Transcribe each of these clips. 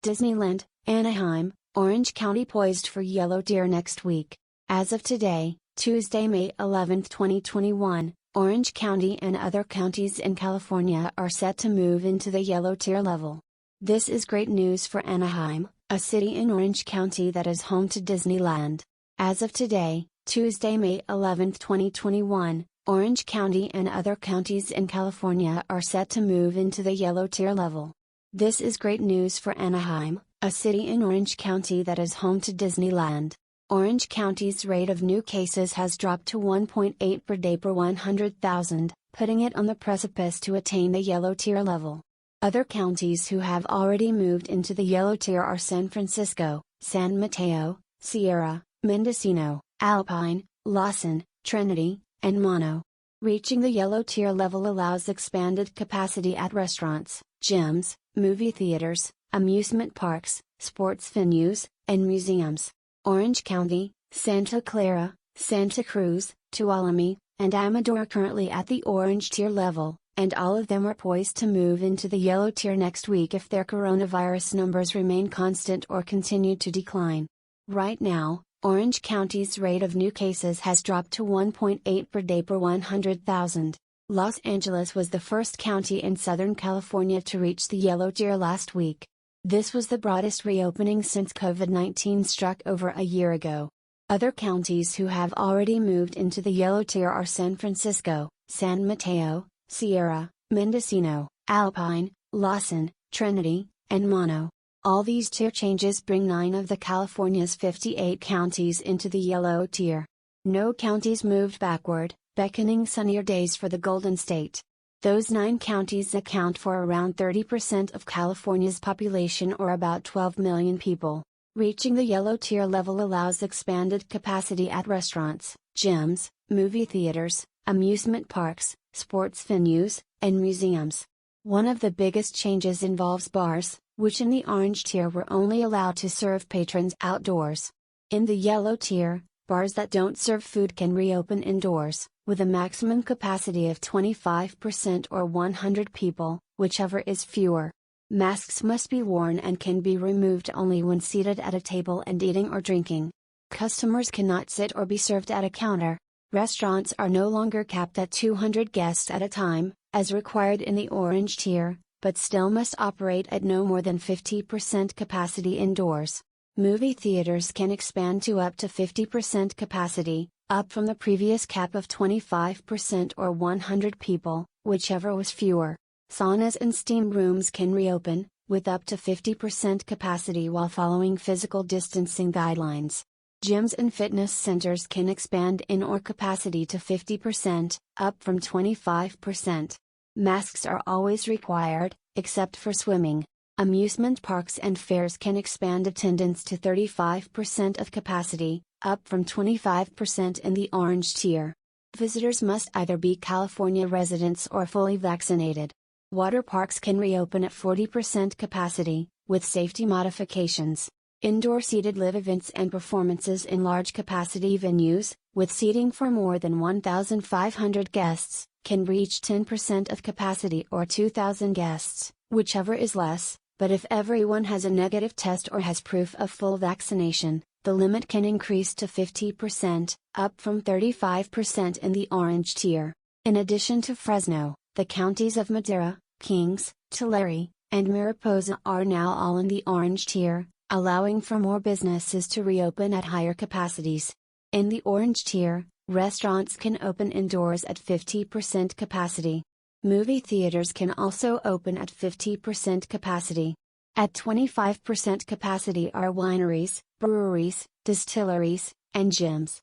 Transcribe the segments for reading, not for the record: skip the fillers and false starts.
Disneyland, Anaheim, Orange County poised for yellow deer next week. As of today, Tuesday, May 11, 2021, Orange County and other counties in California are set to move into the yellow tier level. This is great news for Anaheim, a city in Orange County that is home to Disneyland. As of today, Tuesday, May 11, 2021, Orange County and other counties in California are set to move into the yellow tier level. This is great news for Anaheim, a city in Orange County that is home to Disneyland. Orange County's rate of new cases has dropped to 1.8 per day per 100,000, putting it on the precipice to attain the yellow tier level. Other counties who have already moved into the yellow tier are San Francisco, San Mateo, Sierra, Mendocino, Alpine, Lawson, Trinity, and Mono. Reaching the yellow tier level allows expanded capacity at restaurants, gyms, movie theaters, amusement parks, sports venues, and museums. Orange County, Santa Clara, Santa Cruz, Tuolumne, and Amador are currently at the orange tier level, and all of them are poised to move into the yellow tier next week if their coronavirus numbers remain constant or continue to decline. Right now, Orange County's rate of new cases has dropped to 1.8 per day per 100,000. Los Angeles was the first county in Southern California to reach the yellow tier last week. This was the broadest reopening since COVID-19 struck over a year ago. Other counties who have already moved into the yellow tier are San Francisco, San Mateo, Sierra, Mendocino, Alpine, Lawson, Trinity, and Mono. All these tier changes bring 9 of the California's 58 counties into the yellow tier. No counties moved backward, beckoning sunnier days for the Golden State. Those 9 counties account for around 30% of California's population, or about 12 million people. Reaching the yellow tier level allows expanded capacity at restaurants, gyms, movie theaters, amusement parks, sports venues, and museums. One of the biggest changes involves bars, which in the orange tier were only allowed to serve patrons outdoors. In the yellow tier, bars that don't serve food can reopen indoors, with a maximum capacity of 25% or 100 people, whichever is fewer. Masks must be worn and can be removed only when seated at a table and eating or drinking. Customers cannot sit or be served at a counter. Restaurants are no longer capped at 200 guests at a time, as required in the orange tier, but still must operate at no more than 50% capacity indoors. Movie theaters can expand to up to 50% capacity, up from the previous cap of 25% or 100 people, whichever was fewer. Saunas and steam rooms can reopen, with up to 50% capacity while following physical distancing guidelines. Gyms and fitness centers can expand indoor capacity to 50%, up from 25%. Masks are always required, except for swimming. Amusement parks and fairs can expand attendance to 35% of capacity, up from 25% in the orange tier. Visitors must either be California residents or fully vaccinated. Water parks can reopen at 40% capacity, with safety modifications. Indoor seated live events and performances in large capacity venues, with seating for more than 1,500 guests, can reach 10% of capacity or 2,000 guests, whichever is less, but if everyone has a negative test or has proof of full vaccination, the limit can increase to 50%, up from 35% in the orange tier. In addition to Fresno, the counties of Madera, Kings, Tulare, and Mariposa are now all in the orange tier, allowing for more businesses to reopen at higher capacities. In the orange tier, restaurants can open indoors at 50% capacity. Movie theaters can also open at 50% capacity. At 25% capacity are wineries, breweries, distilleries, and gyms.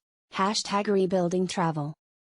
#rebuilding travel.